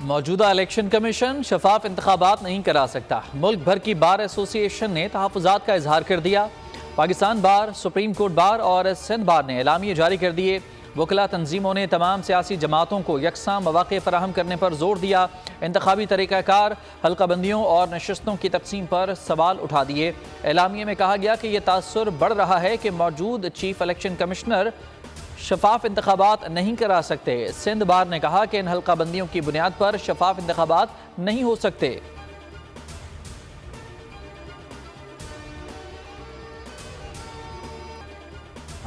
मौजूदा election commission शफाफ इंतखाबात नहीं करा सकता। मुल्क भर की बार एसोसिएशन ने तहफ़्फ़ुज़ात का इजहार कर दिया। पाकिस्तान बार, सुप्रीम कोर्ट बार और सिंध बार ने एलामिये जारी कर दिए। वकला तंजीमों ने तमाम सियासी जमातों को यकसा मौक़े फराहम करने पर जोर दिया। इंतखाबी तरीक़ाकार, हल्काबंदियों और नशस्तों की तकसीम पर सवाल उठा दिए। एलामिये में कहा गया कि यह तासुर बढ़ रहा है कि मौजूद चीफ इलेक्शन कमिश्नर शफाफ इंतखाबात नहीं करा सकते। सिंध बार ने कहा कि इन हल्काबंदियों की बुनियाद पर शफाफ इंतखाबात नहीं हो सकते।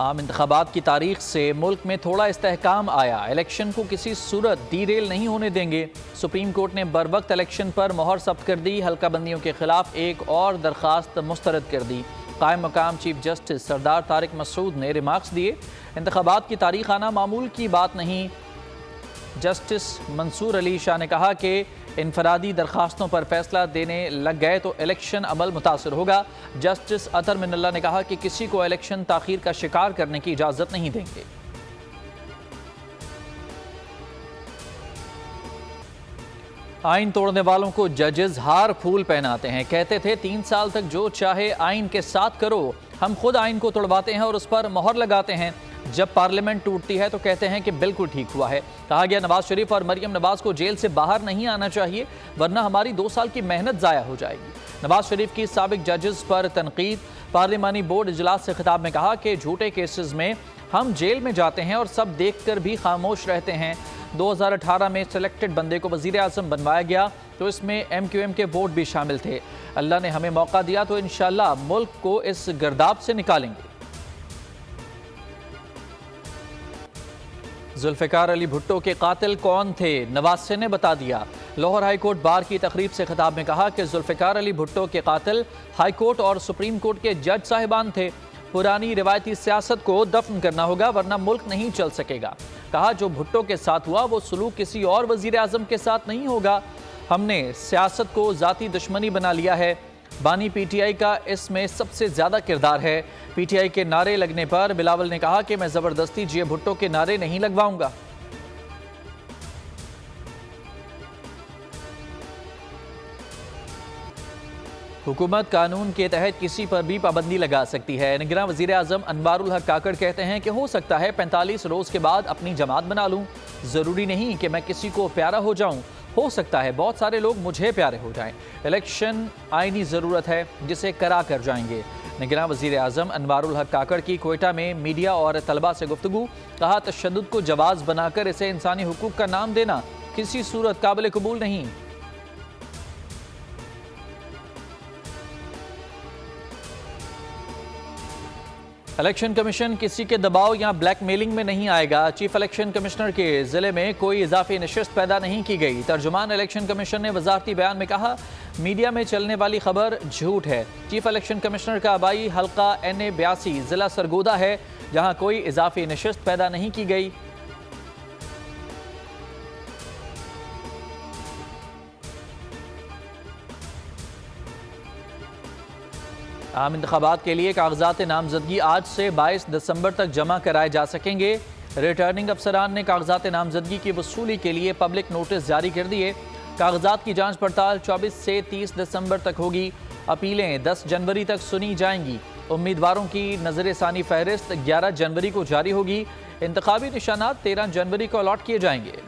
आम इंतखाबात की तारीख से मुल्क में थोड़ा इस्तेहकाम आया। इलेक्शन को किसी सूरत डीरेल नहीं होने देंगे। सुप्रीम कोर्ट ने बर वक्त इलेक्शन पर मोहर सब्त कर दी। हल्काबंदियों के खिलाफ एक और दरख्वास्त मुस्तरद कर दी। कायम मकाम चीफ जस्टिस सरदार तारिक मसूद ने रिमार्क्स दिए, इंतखाबात की तारीख आना मामूल की बात नहीं। जस्टिस मंसूर अली शाह ने कहा कि इनफरादी दरखास्तों पर फैसला देने लग गए तो इलेक्शन अमल मुतासर होगा। जस्टिस अतर मिनल्ला ने कहा कि किसी को इलेक्शन ताखीर का शिकार करने की इजाज़त नहीं देंगे। आइन तोड़ने वालों को जजेस हार फूल पहनाते हैं। कहते थे 3 साल तक जो चाहे आइन के साथ करो, हम खुद आइन को तोड़वाते हैं और उस पर मोहर लगाते हैं। जब पार्लियामेंट टूटती है तो कहते हैं कि बिल्कुल ठीक हुआ है। कहा गया नवाज शरीफ और मरियम नवाज को जेल से बाहर नहीं आना चाहिए, वरना हमारी 2 साल की मेहनत ज़ाया हो जाएगी। नवाज शरीफ की साबिक जजेस पर तनकीद। पार्लिमानी बोर्ड इजलास से खिताब में कहा कि झूठे केसेस में हम जेल में जाते हैं और सब देख कर भी खामोश रहते हैं। 2018 में सिलेक्टेड बंदे को वज़ीर आज़म बनवाया गया तो इसमें MQM के वोट भी शामिल थे। अल्लाह ने हमें मौका दिया तो इंशाअल्लाह मुल्क को इस गर्दाब से निकालेंगे। जुल्फ़िकार अली भुट्टो के कातिल कौन थे? नवासे ने बता दिया। लाहौर हाई कोर्ट बार की तकरीब से खिताब में कहा कि जुल्फ़िकार अली भुट्टो के कातिल हाई कोर्ट और सुप्रीम कोर्ट के जज साहिबान थे। पुरानी रिवायती सियासत को दफन करना होगा, वरना मुल्क नहीं चल सकेगा। कहा जो भुट्टो के साथ हुआ वो सलूक किसी और वज़ीर आज़म के साथ नहीं होगा। हमने सियासत को ज़ाती दुश्मनी बना लिया है। बानी PTI का इसमें सबसे ज़्यादा किरदार है। PTI के नारे लगने पर बिलावल ने कहा कि मैं ज़बरदस्ती जिया भुट्टो के नारे नहीं लगवाऊंगा। हुकूमत कानून के तहत किसी पर भी पाबंदी लगा सकती है। निगरान वज़ीर आज़म अनवारुल हक काकड़ कहते हैं कि हो सकता है 45 रोज़ के बाद अपनी जमात बना लूँ। ज़रूरी नहीं कि मैं किसी को प्यारा हो जाऊँ, हो सकता है बहुत सारे लोग मुझे प्यारे हो जाएं। इलेक्शन आईनी ज़रूरत है जिसे करा कर जाएंगे। निगरान वज़ीर आज़म अनवारुल हक काकड़ की कोयटा में मीडिया और तलबा से गुफ्तगू। कहा तशद्दुद को जवाज़ बनाकर इसे इंसानी हुकूक का नाम देना किसी सूरत काबिल कबूल नहीं। इलेक्शन कमीशन किसी के दबाव या ब्लैकमेलिंग में नहीं आएगा। चीफ इलेक्शन कमिश्नर के ज़िले में कोई इजाफी नशिस्त पैदा नहीं की गई। तर्जुमान इलेक्शन कमीशन ने वजारती बयान में कहा मीडिया में चलने वाली खबर झूठ है। चीफ इलेक्शन कमिश्नर का आबाई हल्का NA82 ज़िला सरगोदा है, जहां कोई इजाफी नशिस्त पैदा नहीं की गई। आम इंतखाबात के लिए कागजात नामजदगी आज से 22 दिसंबर तक जमा कराए जा सकेंगे। रिटर्निंग अफसरान ने कागजात नामजदगी की वसूली के लिए पब्लिक नोटिस जारी कर दिए। कागजात की जांच पड़ताल 24 से 30 दिसंबर तक होगी। अपीलें 10 जनवरी तक सुनी जाएंगी। उम्मीदवारों की नज़र-ए-सानी फहरिस्त 11 जनवरी को जारी होगी। इंतखाबी निशानात 13 जनवरी को अलॉट किए जाएंगे।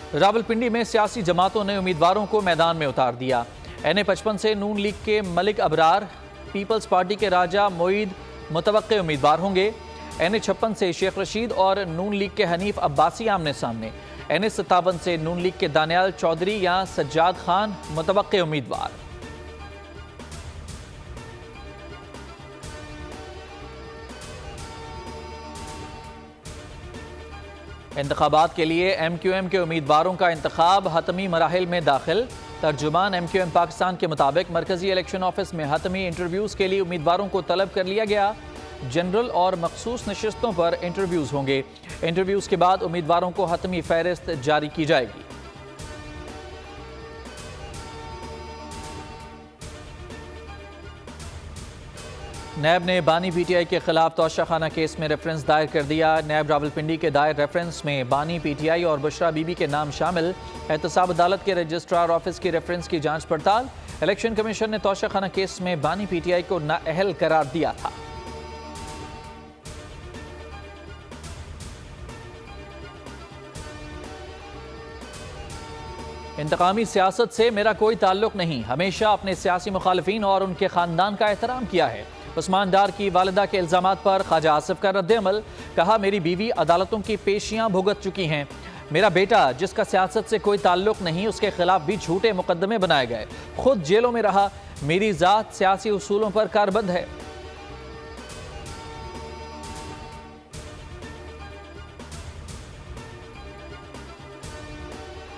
रावलपिंडी में सियासी जमातों ने उम्मीदवारों को मैदान में उतार दिया। NA55 से नून लीग के मलिक अबरार, पीपल्स पार्टी के राजा मोईद मुतवक्के उम्मीदवार होंगे। NA56 से शेख रशीद और नून लीग के हनीफ अब्बासी आमने सामने। NA57 से नून लीग के दानियाल चौधरी या सज्जाद खान मुतवक्के उम्मीदवार। इंतखाबात के लिए MQM के उम्मीदवारों का इंतखाब हतमी मराहिल में दाखिल। तर्जुमान MQM पाकिस्तान के मुताबिक मरकजी इलेक्शन ऑफिस में हतमी इंटरव्यूज़ के लिए उम्मीदवारों को तलब कर लिया गया। जनरल और मखसूस नशिस्तों पर इंटरव्यूज़ होंगे। इंटरव्यूज़ के बाद उम्मीदवारों को हतमी फहरिस्त जारी की जाएगी। नैब ने बानी पीटीआई के खिलाफ तोशाखाना केस में रेफरेंस दायर कर दिया। नैब रावलपिंडी के दायर रेफरेंस में बानी पीटीआई और बुशरा बीबी के नाम शामिल। एहतसाब अदालत के रजिस्ट्रार ऑफिस की रेफरेंस की जांच पड़ताल। इलेक्शन कमीशन ने तोशाखाना केस में बानी पीटीआई को नाअहल करार दिया था। इंतकामी सियासत से मेरा कोई ताल्लुक नहीं, हमेशा अपने सियासी मुखालिफिन और उनके खानदान का एहतराम किया है। उस्मान डार की वालिदा के इल्जामात पर ख्वाजा आसिफ का रद्द-ए-अमल। कहा, मेरी बीवी अदालतों की पेशियां भुगत चुकी हैं। मेरा बेटा जिसका सियासत से कोई ताल्लुक नहीं, उसके खिलाफ भी झूठे मुकदमे बनाए गए, खुद जेलों में रहा। मेरी जात सियासी उसूलों पर कारबंद है।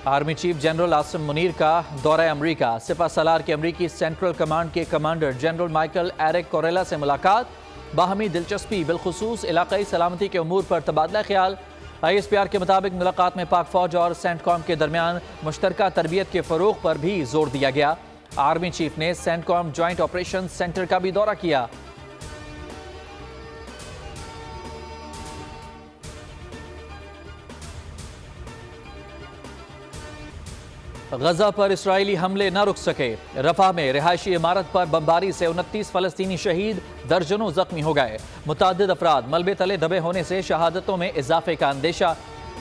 Army chief general Asim Munir का दौरा अमरीका। सिपा सलार के अमरीकी सेंट्रल कमांड के कमांडर जनरल माइकल एरिक कोरेला से मुलाकात। बाहमी दिलचस्पी बिलखुसूस इलाकाई सलामती के उमूर पर तबादला ख्याल। ISPR के मुताबिक मुलाकात में पाक फौज और सेंटकॉम के दरमियान मुश्तरका तरबियत के फरोग पर भी जोर दिया गया। आर्मी चीफ ने सेंटकॉम ज्वाइंट ऑपरेशन सेंटर का भी दौरा किया। गजा पर इस्राएली हमले न रुक सके। रफा में रिहायशी इमारत पर बमबारी से 29 फलस्तीनी शहीद, दर्जनों जख्मी हो गए। मुतादिद अफराद मलबे तले दबे होने से शहादतों में इजाफे का अंदेशा।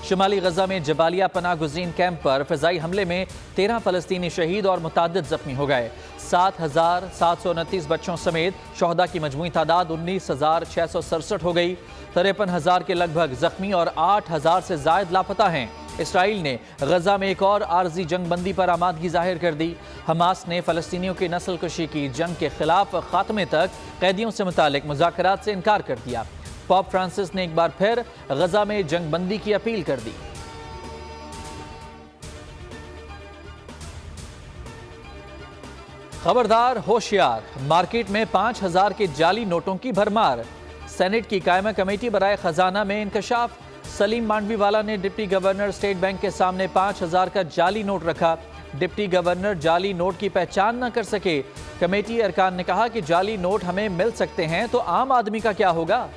शुमाली गजा में जबालिया पनाह गुज़ीन कैंप पर फ़िज़ाई हमले में 13 फलस्तीनी शहीद और मुतादिद जख्मी हो गए। 7,729 बच्चों समेत शोहदा की मजमूई तादाद 19,667 हो गई। 53,000 के लगभग जख्मी और 8,000 से जायद लापता हैं। इसराइल ने गजा में एक और आर्जी जंगबंदी पर आमादगी जाहिर कर दी। हमास ने फ़लस्तीनियों की नस्ल कशी की जंग के खिलाफ खात्मे तक कैदियों से मुतालिक मुज़ाकरात से इनकार कर दिया। पोप फ्रांसिस ने एक बार फिर गजा में जंगबंदी की अपील कर दी। खबरदार, होशियार, मार्केट में 5,000 के जाली नोटों की भरमार। सेनेट की कायमा कमेटी बराए खजाना में इंकशाफ। सलीम मांडवीवाला ने डिप्टी गवर्नर स्टेट बैंक के सामने 5,000 का जाली नोट रखा। डिप्टी गवर्नर जाली नोट की पहचान न कर सके। कमेटी अरकान ने कहा कि जाली नोट हमें मिल सकते हैं तो आम आदमी का क्या होगा।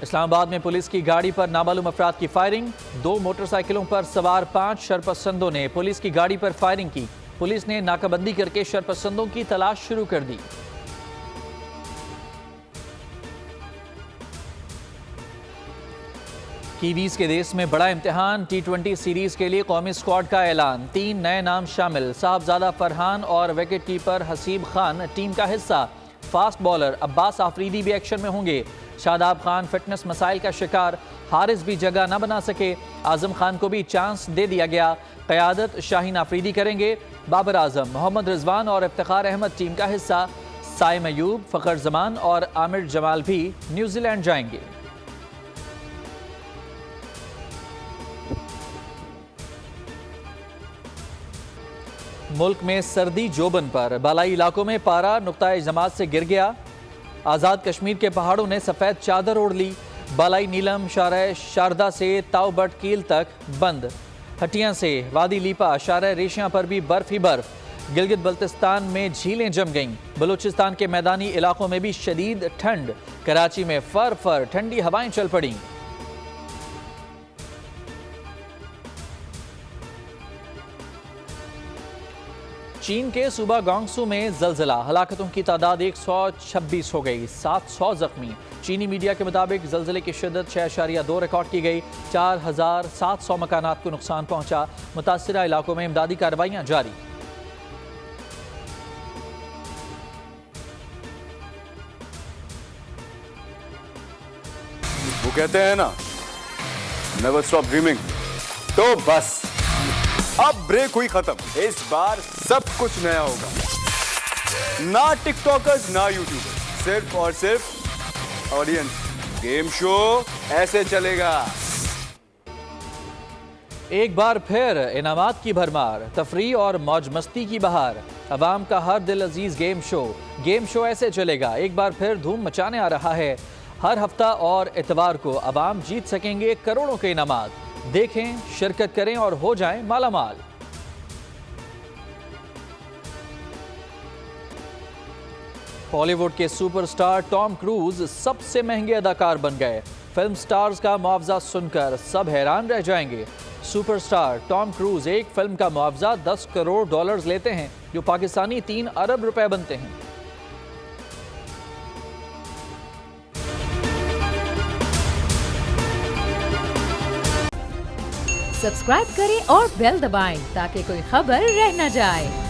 इस्लामाबाद में पुलिस की गाड़ी पर नामालूम अफराद की फायरिंग। 2 मोटरसाइकिलों पर सवार 5 शरपसंदों ने पुलिस की गाड़ी पर फायरिंग की। पुलिस ने नाकाबंदी करके शरपसंदों की तलाश शुरू कर दी। कीवीज के देश में बड़ा इम्तिहान। T20 सीरीज के लिए कौमी स्क्वाड का ऐलान। 3 नए नाम शामिल। साहबजादा फरहान और wicket keeper Haseeb Khan team का हिस्सा। फास्ट बॉलर अब्बास आफरीदी भी एक्शन में होंगे। शादाब खान फिटनेस मसाइल का शिकार, हारिस भी जगह न बना सके। आजम खान को भी चांस दे दिया गया। क़यादत शाहीन आफरीदी करेंगे। बाबर आजम, मोहम्मद रिजवान और इफ्तिखार अहमद टीम का हिस्सा। साइम अयूब, फ़खर जमान और आमिर जमाल भी न्यूजीलैंड जाएंगे। मुल्क में सर्दी जोबन पर। बालाई इलाकों में पारा नुक्ता जमात से गिर गया। आज़ाद कश्मीर के पहाड़ों ने सफ़ेद चादर ओढ़ ली। बालाई नीलम शारह शारदा से ताउबट कील तक बंद। हटियां से वादी लीपा शारह रेशियां पर भी बर्फ ही बर्फ। गिलगित बल्तिस्तान में झीलें जम गईं। बलूचिस्तान के मैदानी इलाकों में भी शदीद ठंड। कराची में फर ठंडी हवाएं चल पड़ी। चीन के सूबा गांगसू में जलजिला। हलाकतों की तादाद 126 हो गई, 700 जख्मी। चीनी मीडिया के मुताबिक जलजिले की शिद्दत 6.2 रिकॉर्ड की गई। 4,700 मकानात को नुकसान पहुंचा। मुतासिरा इलाकों में इमदादी कार्रवाइयां जारी। वो कहते हैं ना, नेवर स्टॉप ड्रीमिंग। तो बस अब ब्रेक हुई खत्म। इस बार सब कुछ नया होगा। ना टिकटॉकर्स ना यूट्यूबर्स, सिर्फ और सिर्फ ऑडियंस। गेम शो ऐसे चलेगा। एक बार फिर इनामात की भरमार, तफरी और मौज मस्ती की बहार। अवाम का हर दिल अजीज गेम शो ऐसे चलेगा। एक बार फिर धूम मचाने आ रहा है। हर हफ्ता और इतवार को अवाम जीत सकेंगे करोड़ों के इनामात। देखें, शिरकत करें और हो जाएं मालामाल। बॉलीवुड के सुपरस्टार टॉम क्रूज सबसे महंगे अदाकार बन गए। फिल्म स्टार्स का मुआवजा सुनकर सब हैरान रह जाएंगे। सुपरस्टार टॉम क्रूज एक फिल्म का मुआवजा 10 करोड़ डॉलर्स लेते हैं, जो पाकिस्तानी 3 अरब रुपए बनते हैं। सब्सक्राइब करें और बेल दबाएं ताकि कोई खबर रह न जाए।